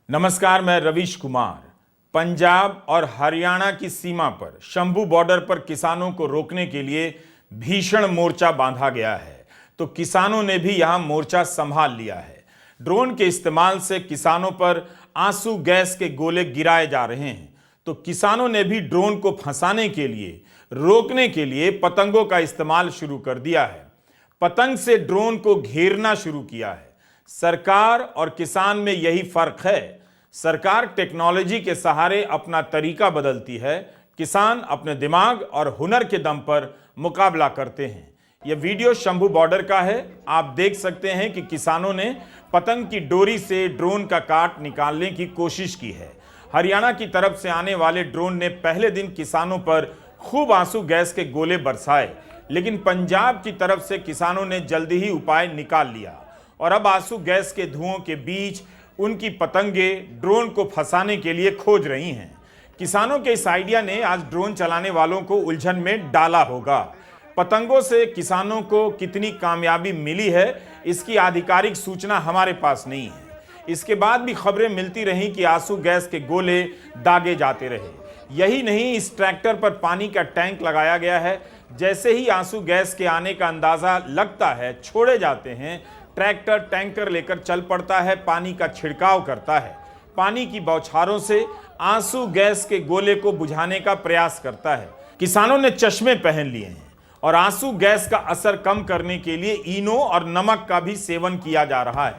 नमस्कार, मैं रवीश कुमार। पंजाब और हरियाणा की सीमा पर शंभू बॉर्डर पर किसानों को रोकने के लिए भीषण मोर्चा बांधा गया है, तो किसानों ने भी यहां मोर्चा संभाल लिया है। ड्रोन के इस्तेमाल से किसानों पर आंसू गैस के गोले गिराए जा रहे हैं, तो किसानों ने भी ड्रोन को फंसाने के लिए, रोकने के लिए पतंगों का इस्तेमाल शुरू कर दिया है। पतंग से ड्रोन को घेरना शुरू किया है। सरकार और किसान में यही फर्क है। सरकार टेक्नोलॉजी के सहारे अपना तरीका बदलती है, किसान अपने दिमाग और हुनर के दम पर मुकाबला करते हैं। यह वीडियो शंभू बॉर्डर का है। आप देख सकते हैं कि किसानों ने पतंग की डोरी से ड्रोन का काट निकालने की कोशिश की है। हरियाणा की तरफ से आने वाले ड्रोन ने पहले दिन किसानों पर खूब आंसू गैस के गोले बरसाए, लेकिन पंजाब की तरफ से किसानों ने जल्दी ही उपाय निकाल लिया और अब आंसू गैस के धुओं के बीच उनकी पतंगे ड्रोन को फंसाने के लिए खोज रही हैं। किसानों के इस आइडिया ने आज ड्रोन चलाने वालों को उलझन में डाला होगा। पतंगों से किसानों को कितनी कामयाबी मिली है, इसकी आधिकारिक सूचना हमारे पास नहीं है। इसके बाद भी खबरें मिलती रहीं कि आंसू गैस के गोले दागे जाते रहे। यही नहीं, इस ट्रैक्टर पर पानी का टैंक लगाया गया है। जैसे ही आंसू गैस के आने का अंदाजा लगता है, छोड़े जाते हैं, ट्रैक्टर टैंकर लेकर चल पड़ता है, पानी का छिड़काव करता है, पानी की बौछारों से आंसू गैस के गोले को बुझाने का प्रयास करता है। किसानों ने चश्मे पहन लिए हैं और आंसू गैस का असर कम करने के लिए इनो और नमक का भी सेवन किया जा रहा है।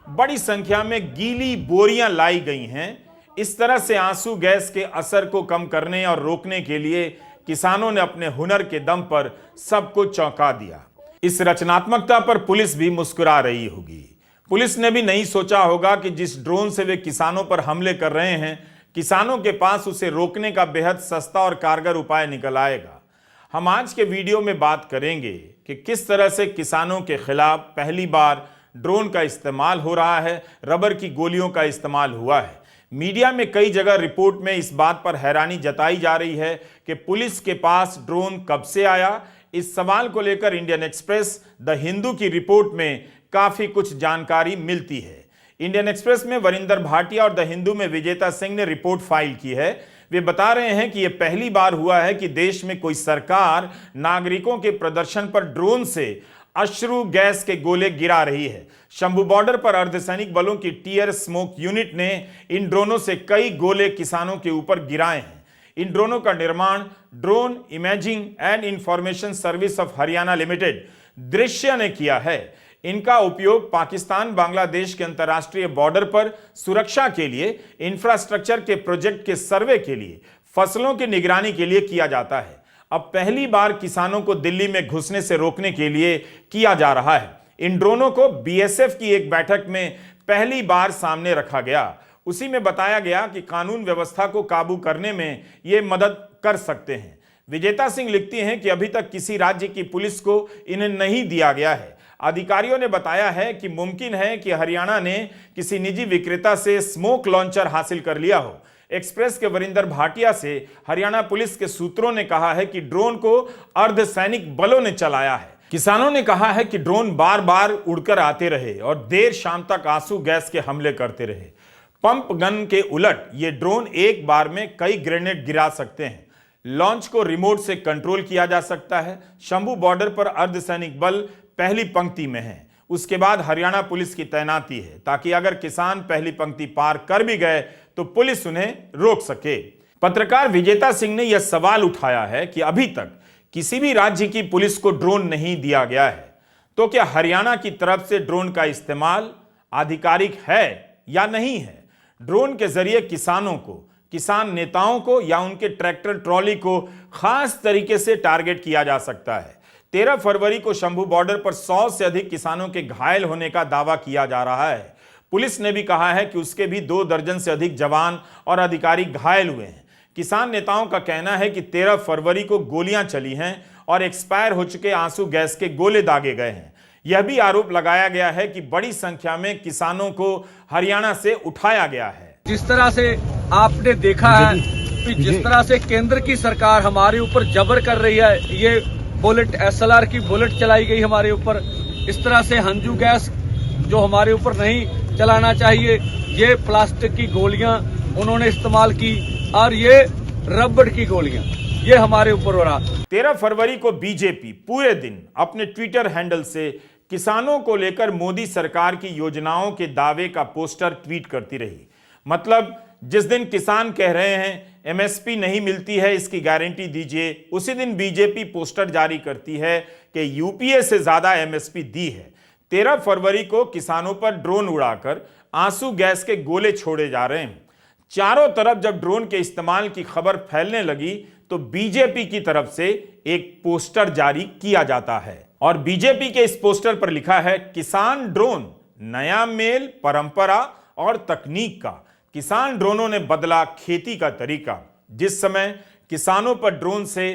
बड़ी संख्या में गीली बोरियां लाई गई हैं। इस तरह से आंसू गैस के असर को कम करने और रोकने के लिए किसानों ने अपने हुनर के दम पर सबको चौंका दिया। इस रचनात्मकता पर पुलिस भी मुस्कुरा रही होगी। पुलिस ने भी नहीं सोचा होगा कि जिस ड्रोन से वे किसानों पर हमले कर रहे हैं, किसानों के पास उसे रोकने का बेहद सस्ता और कारगर उपाय निकल आएगा। हम आज के वीडियो में बात करेंगे कि किस तरह से किसानों के खिलाफ पहली बार ड्रोन का इस्तेमाल हो रहा है, रबर की गोलियों का इस्तेमाल हुआ है। मीडिया में कई जगह रिपोर्ट में इस बात पर हैरानी जताई जा रही है कि पुलिस के पास ड्रोन कब से आया। इस सवाल को लेकर इंडियन एक्सप्रेस, द हिंदू की रिपोर्ट में काफी कुछ जानकारी मिलती है। इंडियन एक्सप्रेस में वरिंदर भाटिया और द हिंदू में विजेता सिंह ने रिपोर्ट फाइल की है। वे बता रहे हैं कि यह पहली बार हुआ है कि देश में कोई सरकार नागरिकों के प्रदर्शन पर ड्रोन से अश्रु गैस के गोले गिरा रही है। शंभू बॉर्डर पर अर्धसैनिक बलों की टीयर स्मोक यूनिट ने इन ड्रोनों से कई गोले किसानों के ऊपर गिराए हैं। इन ड्रोनों का निर्माण drone imaging and information service of Haryana limited दृश्य ने किया है। इनका उपयोग पाकिस्तान बांग्लादेश के अंतर्राष्ट्रीय बॉर्डर पर सुरक्षा के लिए, इंफ्रास्ट्रक्चर के प्रोजेक्ट के सर्वे के लिए, फसलों की निगरानी के लिए किया जाता है। अब पहली बार किसानों को दिल्ली में घुसने से रोकने के लिए किया जा रहा है। इन ड्रोनों को बीएसएफ की एक बैठक में पहली बार सामने रखा गया। उसी में बताया गया कि कानून व्यवस्था को काबू करने में ये मदद कर सकते हैं। विजेता सिंह लिखती हैं कि अभी तक किसी राज्य की पुलिस को इन्हें नहीं दिया गया है। अधिकारियों ने बताया है कि मुमकिन है कि हरियाणा ने किसी निजी विक्रेता से स्मोक लॉन्चर हासिल कर लिया हो। एक्सप्रेस के वरिंदर भाटिया से हरियाणा पुलिस के सूत्रों ने कहा है कि ड्रोन को अर्धसैनिक बलों ने चलाया है। किसानों ने कहा है कि ड्रोन बार बार उड़कर आते रहे और देर शाम तक आंसू गैस के हमले करते रहे। पंप गन के उलट ये ड्रोन एक बार में कई ग्रेनेड गिरा सकते हैं। लॉन्च को रिमोट से कंट्रोल किया जा सकता है। शंभू बॉर्डर पर अर्धसैनिक बल पहली पंक्ति में है। उसके बाद हरियाणा पुलिस की तैनाती है, ताकि अगर किसान पहली पंक्ति पार कर भी गए तो पुलिस उन्हें रोक सके। पत्रकार विजेता सिंह ने यह सवाल उठाया है कि अभी तक किसी भी राज्य की पुलिस को ड्रोन नहीं दिया गया है, तो क्या हरियाणा की तरफ से ड्रोन का इस्तेमाल आधिकारिक है या नहीं है? ड्रोन के जरिए किसानों को, किसान नेताओं को या उनके ट्रैक्टर ट्रॉली को खास तरीके से टारगेट किया जा सकता है। 13 फरवरी को शंभू बॉर्डर पर 100 से अधिक किसानों के घायल होने का दावा किया जा रहा है। पुलिस ने भी कहा है कि उसके भी 2 दर्जन से अधिक जवान और अधिकारी घायल हुए हैं। किसान नेताओं का कहना है कि 13 फरवरी को गोलियां चली हैं और एक्सपायर हो चुके आंसू गैस के गोले दागे गए हैं। यह भी आरोप लगाया गया है कि बड़ी संख्या में किसानों को हरियाणा से उठाया गया है। जिस तरह से आपने देखा है कि जिस तरह से केंद्र की सरकार हमारे ऊपर जबर कर रही है, ये बुलेट SLR की बुलेट चलाई गई हमारे ऊपर, इस तरह से हंजू गैस जो हमारे ऊपर नहीं चलाना चाहिए। ये प्लास्टिक की गोलियां उन्होंने इस्तेमाल की और ये रबड़ की गोलियां, ये हमारे ऊपर हो रहा। 13 फरवरी को बीजेपी पूरे दिन अपने ट्विटर हैंडल से किसानों को लेकर मोदी सरकार की योजनाओं के दावे का पोस्टर ट्वीट करती रही। मतलब जिस दिन किसान कह रहे हैं एमएसपी नहीं मिलती है, इसकी गारंटी दीजिए, उसी दिन बीजेपी पोस्टर जारी करती है कि यूपीए से ज्यादा एमएसपी दी है। 13 फरवरी को किसानों पर ड्रोन उड़ाकर आंसू गैस के गोले छोड़े जा रहे हैं। चारों तरफ जब ड्रोन के इस्तेमाल की खबर फैलने लगी तो बीजेपी की तरफ से एक पोस्टर जारी किया जाता है और बीजेपी के इस पोस्टर पर लिखा है, किसान ड्रोन, नया मेल परंपरा और तकनीक का। किसान ड्रोनों ने बदला खेती का तरीका। जिस समय किसानों पर ड्रोन से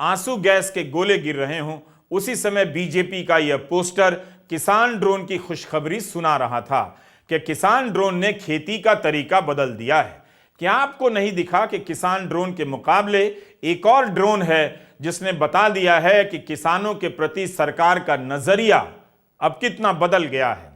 आंसू गैस के गोले गिर रहे हों, उसी समय बीजेपी का यह पोस्टर किसान ड्रोन की खुशखबरी सुना रहा था कि किसान ड्रोन ने खेती का तरीका बदल दिया है। क्या आपको नहीं दिखा कि किसान ड्रोन के मुकाबले एक और ड्रोन है जिसने बता दिया है कि किसानों के प्रति सरकार का नजरिया अब कितना बदल गया है?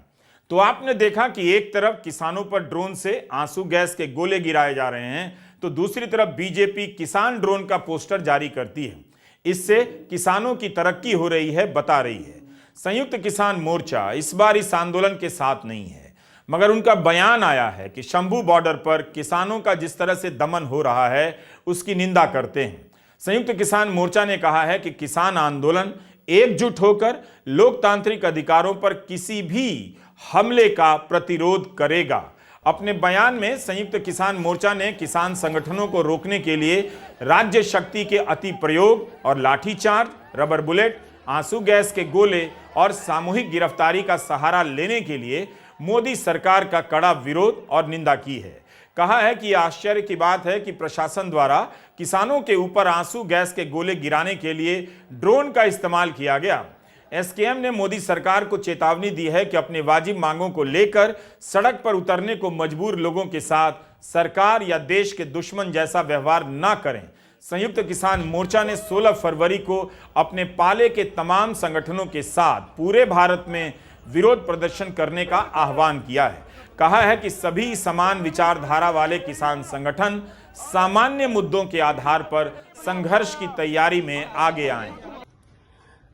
तो आपने देखा कि एक तरफ किसानों पर ड्रोन से आंसू गैस के गोले गिराए जा रहे हैं, तो दूसरी तरफ बीजेपी किसान ड्रोन का पोस्टर जारी करती है। इससे किसानों की तरक्की हो रही है, बता रही है। संयुक्त किसान मोर्चा इस बार इस आंदोलन के साथ नहीं है, मगर उनका बयान आया है कि शंभू बॉर्डर पर किसानों का जिस तरह से दमन हो रहा है उसकी निंदा करते हैं। संयुक्त किसान मोर्चा ने कहा है कि किसान आंदोलन एकजुट होकर लोकतांत्रिक अधिकारों पर किसी भी हमले का प्रतिरोध करेगा। अपने बयान में संयुक्त किसान मोर्चा ने किसान संगठनों को रोकने के लिए राज्य शक्ति के अति प्रयोग और लाठीचार्ज, रबर बुलेट, आंसू गैस के गोले और सामूहिक गिरफ्तारी का सहारा लेने के लिए मोदी सरकार का कड़ा विरोध और निंदा की है। कहा है कि यह आश्चर्य की बात है कि प्रशासन द्वारा किसानों के ऊपर आंसू गैस के गोले गिराने के लिए ड्रोन का इस्तेमाल किया गया। एसकेएम ने मोदी सरकार को चेतावनी दी है कि अपने वाजिब मांगों को लेकर सड़क पर उतरने को मजबूर लोगों के साथ सरकार या देश के दुश्मन जैसा व्यवहार न करें। संयुक्त किसान मोर्चा ने 16 फरवरी को अपने पाले के तमाम संगठनों के साथ पूरे भारत में विरोध प्रदर्शन करने का आह्वान किया है। कहा है कि सभी समान विचारधारा वाले किसान संगठन सामान्य मुद्दों के आधार पर संघर्ष की तैयारी में आगे आएं।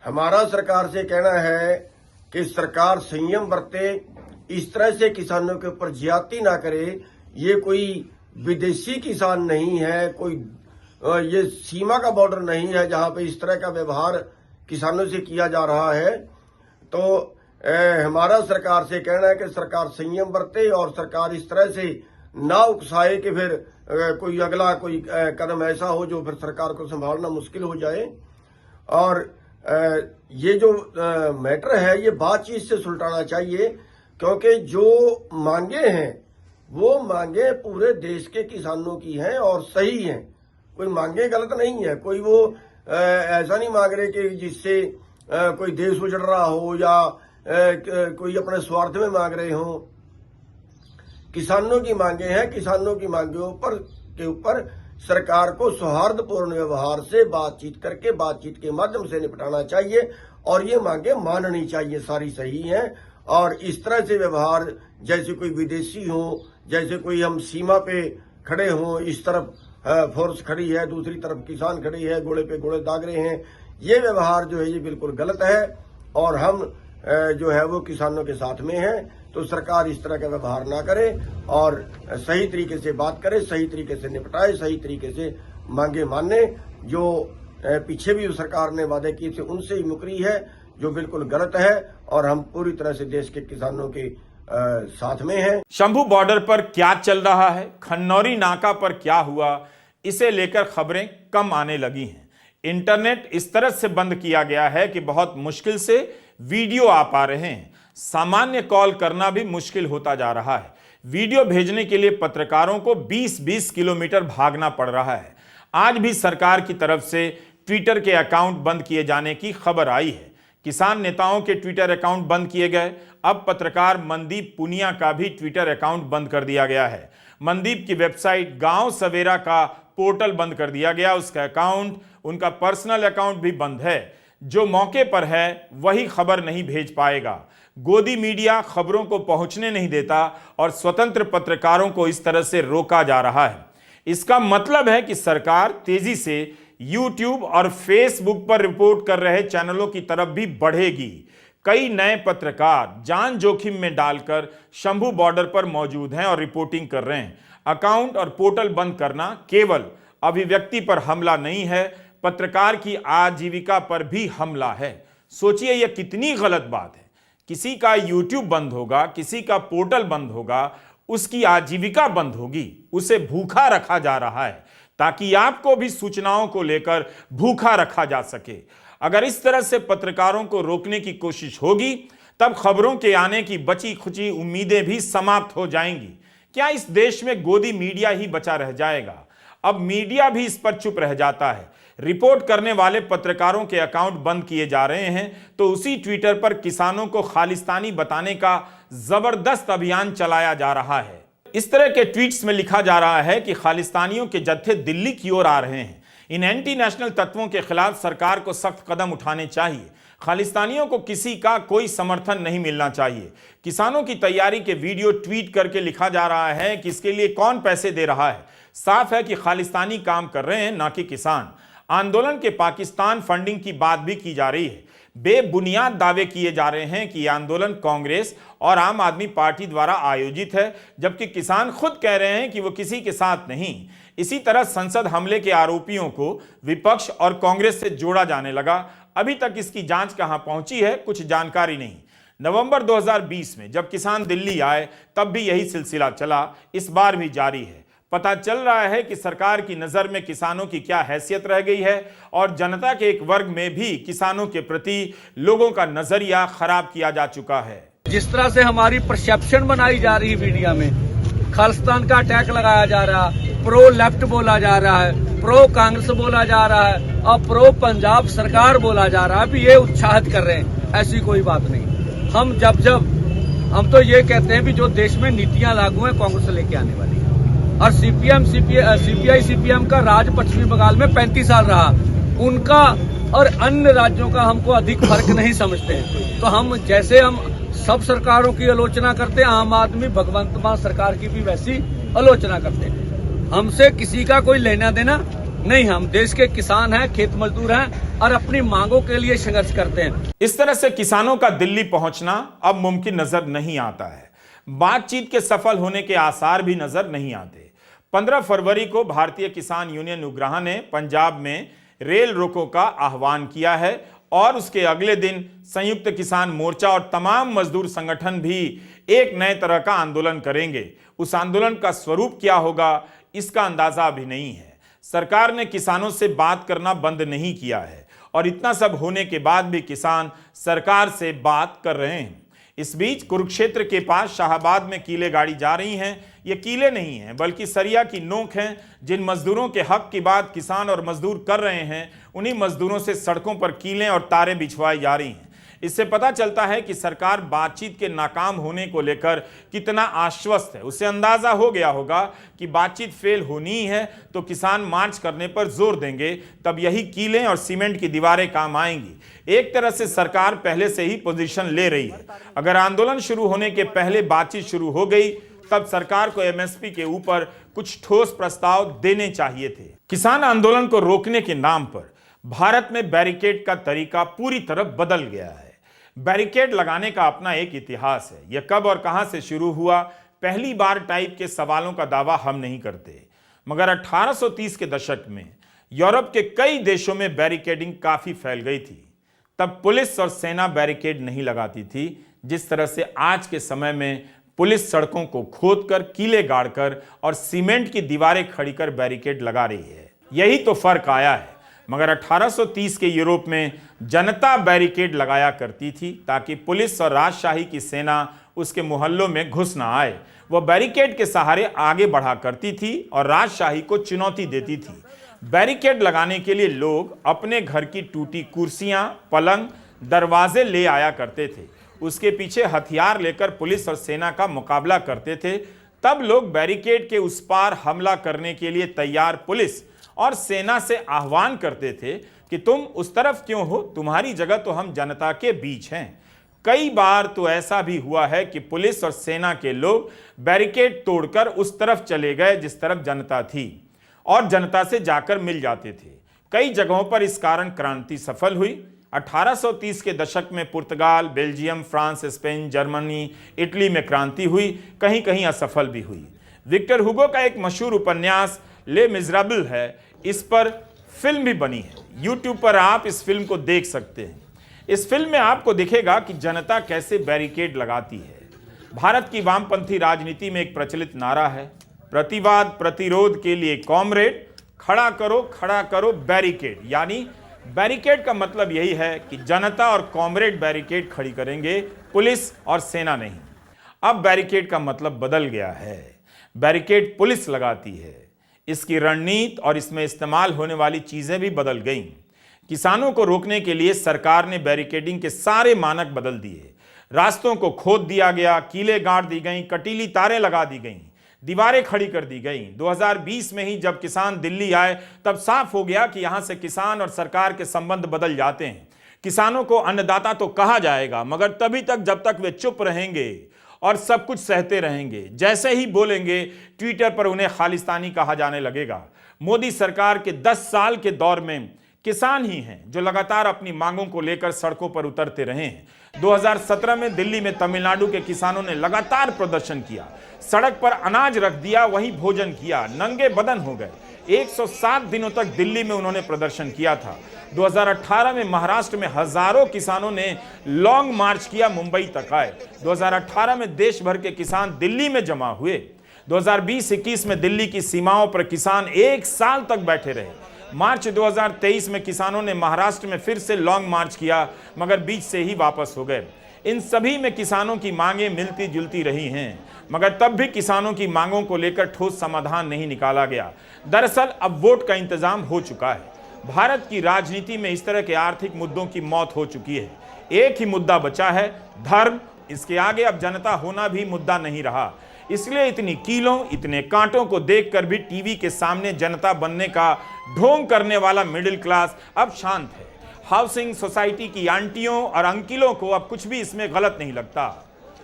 हमारा सरकार से कहना है कि सरकार संयम बरते, इस तरह से किसानों के ऊपर ज्यादती ना करे। ये कोई विदेशी किसान नहीं है, कोई ये सीमा का बॉर्डर नहीं है जहां पे इस तरह का व्यवहार किसानों से किया जा रहा है। तो हमारा सरकार से कहना है कि सरकार संयम बरते और सरकार इस तरह से ना उकसाए कि फिर कोई अगला कोई कदम ऐसा हो जो फिर सरकार को संभालना मुश्किल हो जाए। और ये जो मैटर है ये बातचीत से सुलझाना चाहिए, क्योंकि जो मांगे हैं वो मांगे पूरे देश के किसानों की हैं और सही हैं। कोई मांगे गलत नहीं है, कोई वो ऐसा नहीं मांग रहे कि जिससे कोई देश उजड़ रहा हो या कोई अपने स्वार्थ में मांग रहे हो। किसानों की मांगे हैं, किसानों की मांगों के ऊपर सरकार को सौहार्दपूर्ण व्यवहार से बातचीत करके बातचीत के माध्यम से निपटाना चाहिए और ये मांगे माननी चाहिए, सारी सही हैं। और इस तरह से व्यवहार जैसे कोई विदेशी हो, जैसे कोई हम सीमा पे खड़े हों, इस तरफ फोर्स खड़ी है, दूसरी तरफ किसान खड़ी है, गोले पे गोले दाग रहे हैं, ये व्यवहार जो है ये बिल्कुल गलत है और हम जो है वो किसानों के साथ में है। तो सरकार इस तरह का व्यवहार ना करे और सही तरीके से बात करे, सही तरीके से निपटाए, सही तरीके से मांगे माने। जो पीछे भी सरकार ने वादे किए थे उनसे ही मुकरी है, जो बिल्कुल गलत है और हम पूरी तरह से देश के किसानों के साथ में हैं। शंभू बॉर्डर पर क्या चल रहा है, खन्नौरी नाका पर क्या हुआ, इसे लेकर खबरें कम आने लगी हैं। इंटरनेट इस तरह से बंद किया गया है कि बहुत मुश्किल से वीडियो आ पा रहे हैं। सामान्य कॉल करना भी मुश्किल होता जा रहा है। वीडियो भेजने के लिए पत्रकारों को 20-20 किलोमीटर भागना पड़ रहा है। आज भी सरकार की तरफ से ट्विटर के अकाउंट बंद किए जाने की खबर आई है। किसान नेताओं के ट्विटर अकाउंट बंद किए गए। अब पत्रकार मनदीप पुनिया का भी ट्विटर अकाउंट बंद कर दिया गया है। मनदीप की वेबसाइट गांव सवेरा का पोर्टल बंद कर दिया गया, उसका अकाउंट, उनका पर्सनल अकाउंट भी बंद है। जो मौके पर है वही खबर नहीं भेज पाएगा। गोदी मीडिया खबरों को पहुंचने नहीं देता और स्वतंत्र पत्रकारों को इस तरह से रोका जा रहा है। इसका मतलब है कि सरकार तेजी से YouTube और Facebook पर रिपोर्ट कर रहे चैनलों की तरफ भी बढ़ेगी। कई नए पत्रकार जान जोखिम में डालकर शंभू बॉर्डर पर मौजूद हैं और रिपोर्टिंग कर रहे हैं। अकाउंट और पोर्टल बंद करना केवल अभिव्यक्ति पर हमला नहीं है, पत्रकार की आजीविका पर भी हमला है। सोचिए यह कितनी गलत बात है। किसी का YouTube बंद होगा, किसी का पोर्टल बंद होगा, उसकी आजीविका बंद होगी, उसे भूखा रखा जा रहा है ताकि आपको भी सूचनाओं को लेकर भूखा रखा जा सके। अगर इस तरह से पत्रकारों को रोकने की कोशिश होगी तब खबरों के आने की बची खुची उम्मीदें भी समाप्त हो जाएंगी। क्या इस देश में गोदी मीडिया ही बचा रह जाएगा? अब मीडिया भी इस पर चुप रह जाता है। रिपोर्ट करने वाले पत्रकारों के अकाउंट बंद किए जा रहे हैं तो उसी ट्विटर पर किसानों को खालिस्तानी बताने का जबरदस्त अभियान चलाया जा रहा है। इस तरह के ट्वीट्स में लिखा जा रहा है कि खालिस्तानियों के जत्थे दिल्ली की ओर आ रहे हैं। इन एंटी नेशनल तत्वों के खिलाफ सरकार को सख्त कदम उठाने चाहिए। खालिस्तानियों को किसी का कोई समर्थन नहीं मिलना चाहिए। किसानों की तैयारी के वीडियो ट्वीट करके लिखा जा रहा है कि इसके लिए कौन पैसे दे रहा है। साफ है कि खालिस्तानी काम कर रहे हैं, ना कि किसान। आंदोलन के पाकिस्तान फंडिंग की बात भी की जा रही है। बेबुनियाद दावे किए जा रहे हैं कि यह आंदोलन कांग्रेस और आम आदमी पार्टी द्वारा आयोजित है, जबकि किसान खुद कह रहे हैं कि वो किसी के साथ नहीं। इसी तरह संसद हमले के आरोपियों को विपक्ष और कांग्रेस से जोड़ा जाने लगा। अभी तक इसकी जांच कहां पहुंची है, कुछ जानकारी नहीं। नवंबर 2020 में जब किसान दिल्ली आए तब भी यही सिलसिला चला, इस बार भी जारी है। पता चल रहा है कि सरकार की नजर में किसानों की क्या हैसियत रह गई है और जनता के एक वर्ग में भी किसानों के प्रति लोगों का नजरिया खराब किया जा चुका है। जिस तरह से हमारी परसेप्शन बनाई जा रही है मीडिया में, खालिस्तान का अटैक लगाया जा रहा है, प्रो लेफ्ट बोला जा रहा है, प्रो कांग्रेस बोला जा रहा है और प्रो पंजाब सरकार बोला जा रहा है, ये उत्साहित कर रहे हैं। ऐसी कोई बात नहीं। हम तो ये कहते हैं कि जो देश में नीतियां लागू हैं कांग्रेस लेके आने वाली है। और सीपीआई सीपीएम का राज पश्चिमी बंगाल में 35 साल रहा, उनका और अन्य राज्यों का हमको अधिक फर्क नहीं समझते हैं। तो हम सब सरकारों की आलोचना करते हैं, आम आदमी भगवंत मान सरकार की भी वैसी आलोचना करते हैं। हमसे किसी का कोई लेना देना नहीं। हम देश के किसान हैं, खेत मजदूर हैं और अपनी मांगों के लिए संघर्ष करते हैं। इस तरह से किसानों का दिल्ली पहुंचना अब मुमकिन नजर नहीं आता है। बातचीत के सफल होने के आसार भी नजर नहीं आते। 15 फरवरी को भारतीय किसान यूनियन उग्राह ने पंजाब में रेल रोको का आह्वान किया है और उसके अगले दिन संयुक्त किसान मोर्चा और तमाम मजदूर संगठन भी एक नए तरह का आंदोलन करेंगे। उस आंदोलन का स्वरूप क्या होगा, इसका अंदाजा अभी नहीं है। सरकार ने किसानों से बात करना बंद नहीं किया है और इतना सब होने के बाद भी किसान सरकार से बात कर रहे हैं। इस बीच कुरुक्षेत्र के पास शाहाबाद में कीले गाड़ी जा रही हैं। ये कीले नहीं हैं बल्कि सरिया की नोक हैं। जिन मजदूरों के हक की बात किसान और मजदूर कर रहे हैं, उन्हीं मजदूरों से सड़कों पर कीलें और तारें बिछवाई जा रही हैं। इससे पता चलता है कि सरकार बातचीत के नाकाम होने को लेकर कितना आश्वस्त है। उसे अंदाजा हो गया होगा कि बातचीत फेल होनी ही है तो किसान मार्च करने पर जोर देंगे, तब यही कीलें और सीमेंट की दीवारें काम आएंगी। एक तरह से सरकार पहले से ही पोजीशन ले रही है। अगर आंदोलन शुरू होने के पहले बातचीत शुरू हो गई तब सरकार को एमएसपी के ऊपर कुछ ठोस प्रस्ताव देने चाहिए थे। किसान आंदोलन को रोकने के नाम पर भारत में बैरिकेड का तरीका पूरी तरह बदल गया है। बैरिकेड लगाने का अपना एक इतिहास है। यह कब और कहां से शुरू हुआ, पहली बार टाइप के सवालों का दावा हम नहीं करते, मगर 1830 के दशक में यूरोप के कई देशों में बैरिकेडिंग काफी फैल गई थी। तब पुलिस और सेना बैरिकेड नहीं लगाती थी जिस तरह से आज के समय में पुलिस सड़कों को खोदकर, कीले गाड़कर और सीमेंट की दीवारें खड़ी कर बैरिकेड लगा रही है। यही तो फर्क आया है। मगर 1830 के यूरोप में जनता बैरिकेड लगाया करती थी ताकि पुलिस और राजशाही की सेना उसके मोहल्लों में घुस ना आए। वह बैरिकेड के सहारे आगे बढ़ा करती थी और राजशाही को चुनौती देती थी। बैरिकेड लगाने के लिए लोग अपने घर की टूटी कुर्सियां, पलंग, दरवाजे ले आया करते थे। उसके पीछे हथियार लेकर पुलिस और सेना का मुकाबला करते थे। तब लोग बैरिकेड के उस पार हमला करने के लिए तैयार पुलिस और सेना से आह्वान करते थे कि तुम उस तरफ क्यों हो, तुम्हारी जगह तो हम जनता के बीच हैं। कई बार तो ऐसा भी हुआ है कि पुलिस और सेना के लोग बैरिकेड तोड़कर उस तरफ चले गए जिस तरफ जनता थी और जनता से जाकर मिल जाते थे। कई जगहों पर इस कारण क्रांति सफल हुई। 1830 के दशक में Portugal, Belgium, France, Spain, Germany, Italy में क्रांति हुई, कहीं कहीं असफल भी हुई। विक्टर हुगो का एक मशहूर उपन्यास ले मिज़रेबल है, इस पर फिल्म भी बनी है। यूट्यूब पर आप इस फिल्म को देख सकते हैं। इस फिल्म में आपको दिखेगा कि जनता कैसे बैरिकेड लगाती है। भारत की वामपंथी राजनीति में एक प्रचलित नारा है, प्रतिवाद प्रतिरोध के लिए कॉमरेड, खड़ा करो बैरिकेड। यानी बैरिकेड का मतलब यही है कि जनता और कॉमरेड बैरिकेड खड़ी करेंगे, पुलिस और सेना नहीं। अब बैरिकेड का मतलब बदल गया है, बैरिकेड पुलिस लगाती है। इसकी रणनीति और इसमें इस्तेमाल होने वाली चीजें भी बदल गईं। किसानों को रोकने के लिए सरकार ने बैरिकेडिंग के सारे मानक बदल दिए। रास्तों को खोद दिया गया, कीलें गाड़ दी गईं, कटीली तारें लगा दी गईं, दीवारें खड़ी कर दी गईं। 2020 में ही जब किसान दिल्ली आए तब साफ हो गया कि यहां से किसान और सरकार के संबंध बदल जाते हैं। किसानों को अन्नदाता तो कहा जाएगा, मगर तभी तक जब तक वे चुप रहेंगे और सब कुछ सहते रहेंगे। जैसे ही बोलेंगे ट्विटर पर उन्हें खालिस्तानी कहा जाने लगेगा। मोदी सरकार के 10 साल के दौर में किसान ही हैं जो लगातार अपनी मांगों को लेकर सड़कों पर उतरते रहे हैं। 2017 में दिल्ली में तमिलनाडु के किसानों ने लगातार प्रदर्शन किया, सड़क पर अनाज रख दिया, वहीं भोजन किया, नंगे बदन हो गए। 107 दिनों तक दिल्ली में उन्होंने प्रदर्शन किया था। 2018 में महाराष्ट्र में हजारों किसानों ने लॉन्ग मार्च किया, मुंबई तक आए। 2018 में देश भर के किसान दिल्ली में जमा हुए। 2020-21 में दिल्ली की सीमाओं पर किसान 1 साल तक बैठे रहे। मार्च 2023 में किसानों ने महाराष्ट्र में फिर से लॉन्ग मार्च किया, मगर बीच से ही वापस हो गए। इन सभी में किसानों की मांगें मिलती जुलती रही हैं, मगर तब भी किसानों की मांगों को लेकर ठोस समाधान नहीं निकाला गया। दरअसल अब वोट का इंतजाम हो चुका है। भारत की राजनीति में इस तरह के आर्थिक मुद्दों की मौत हो चुकी है। एक ही मुद्दा बचा है, धर्म। इसके आगे अब जनता होना भी मुद्दा नहीं रहा। इसलिए इतनी कीलों, इतने कांटों को देखकर भी टीवी के सामने जनता बनने का ढोंग करने वाला मिडिल क्लास अब शांत है। हाउसिंग सोसाइटी की आंटियों और अंकिलों को अब कुछ भी इसमें गलत नहीं लगता।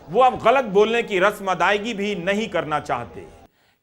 वो अब गलत बोलने की रस्म अदायगी भी नहीं करना चाहते।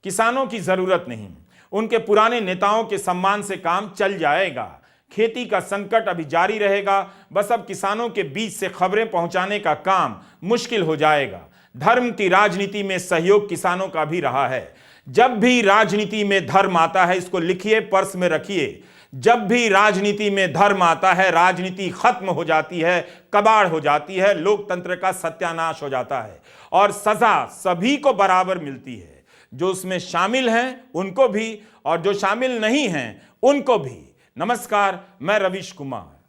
किसानों की जरूरत नहीं, उनके पुराने नेताओं के सम्मान से काम चल जाएगा। खेती का संकट अभी जारी रहेगा, बस अब किसानों के बीच से खबरें पहुंचाने का काम मुश्किल हो जाएगा। धर्म की राजनीति में सहयोग किसानों का भी रहा है। जब भी राजनीति में धर्म आता है, इसको लिखिए, पर्स में रखिए, जब भी राजनीति में धर्म आता है, राजनीति खत्म हो जाती है, कबाड़ हो जाती है, लोकतंत्र का सत्यानाश हो जाता है और सजा सभी को बराबर मिलती है। जो उसमें शामिल हैं उनको भी और जो शामिल नहीं हैं उनको भी। नमस्कार, मैं रवीश कुमार।